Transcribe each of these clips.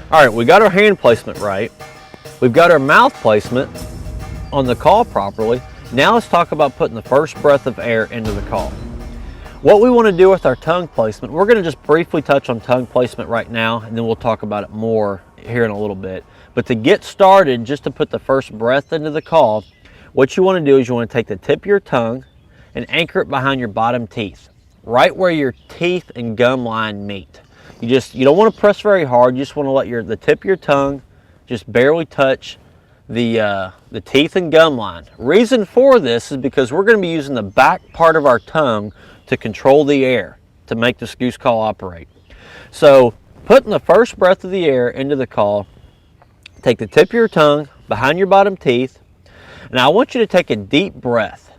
All right, we got our hand placement right. We've got our mouth placement on the call properly. Now let's talk about putting the first breath of air into the call. What we want to do with our tongue placement, we're going to just briefly touch on tongue placement right now, and then we'll talk about it more here in a little bit. But to get started, just to put the first breath into the call, what you want to do is you want to take the tip of your tongue and anchor it behind your bottom teeth, right where your teeth and gum line meet. You don't want to press very hard. You just want to let the tip of your tongue just barely touch the teeth and gum line. Reason for this is because we're going to be using the back part of our tongue to control the air to make this goose call operate. So putting the first breath of the air into the call, take the tip of your tongue behind your bottom teeth, and I want you to take a deep breath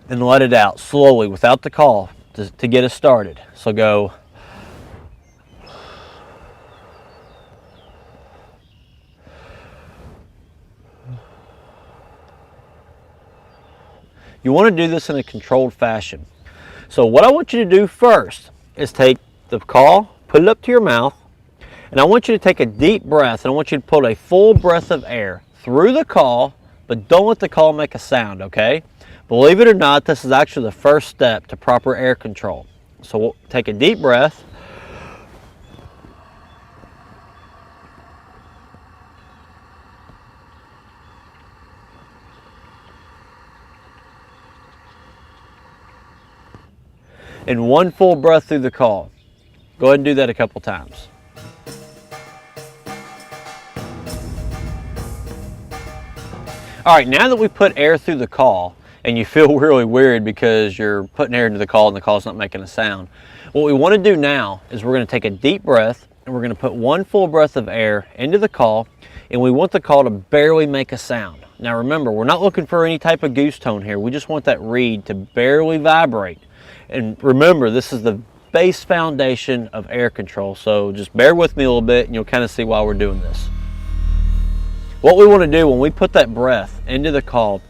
and let it out slowly without the call to get us started. So go. You want to do this in a controlled fashion. So what I want you to do first is take the call, put it up to your mouth, and I want you to take a deep breath, and I want you to pull a full breath of air through the call, but don't let the call make a sound, okay? Believe it or not, this is actually the first step to proper air control. So we'll take a deep breath. And one full breath through the call. Go ahead and do that a couple times. All right, now that we put air through the call, and you feel really weird because you're putting air into the call and the call's not making a sound, what we want to do now is we're going to take a deep breath, and we're going to put one full breath of air into the call, and we want the call to barely make a sound. Now remember, we're not looking for any type of goose tone here. We just want that reed to barely vibrate. And remember, this is the base foundation of air control, so just bear with me a little bit and you'll kind of see why we're doing this. What we want to do when we put that breath into the call,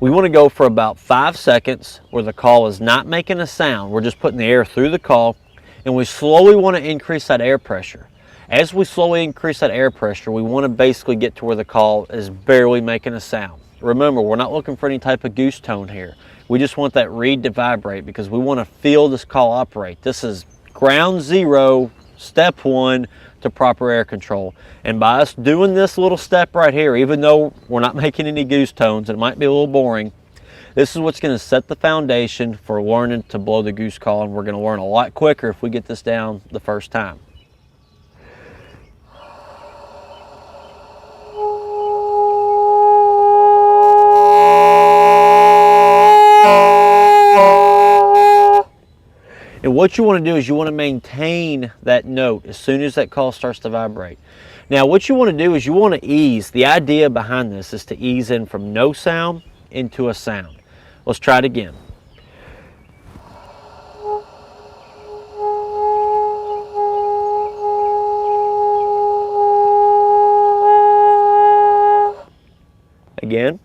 we want to go for about 5 seconds where the call is not making a sound. We're just putting the air through the call, and we slowly want to increase that air pressure. As we slowly increase that air pressure, we want to basically get to where the call is barely making a sound. Remember, we're not looking for any type of goose tone here. We just want that reed to vibrate because we want to feel this call operate. This is ground zero, step one to proper air control. And by us doing this little step right here, even though we're not making any goose tones, it might be a little boring, this is what's going to set the foundation for learning to blow the goose call, and we're going to learn a lot quicker if we get this down the first time. And what you want to do is you want to maintain that note as soon as that call starts to vibrate. Now what you want to do is you want to ease. The idea behind this is to ease in from no sound into a sound. Let's try it again. Again.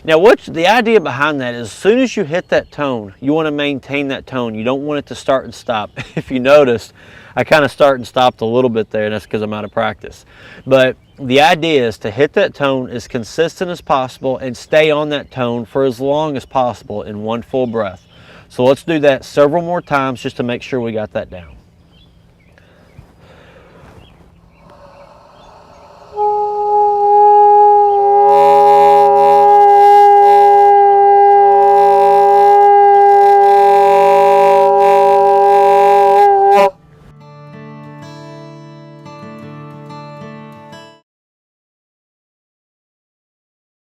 Now what's the idea behind that is as soon as you hit that tone, you want to maintain that tone. You don't want it to start and stop. If you noticed, I kind of start and stopped a little bit there, and that's because I'm out of practice. But the idea is to hit that tone as consistent as possible and stay on that tone for as long as possible in one full breath. So let's do that several more times just to make sure we got that down.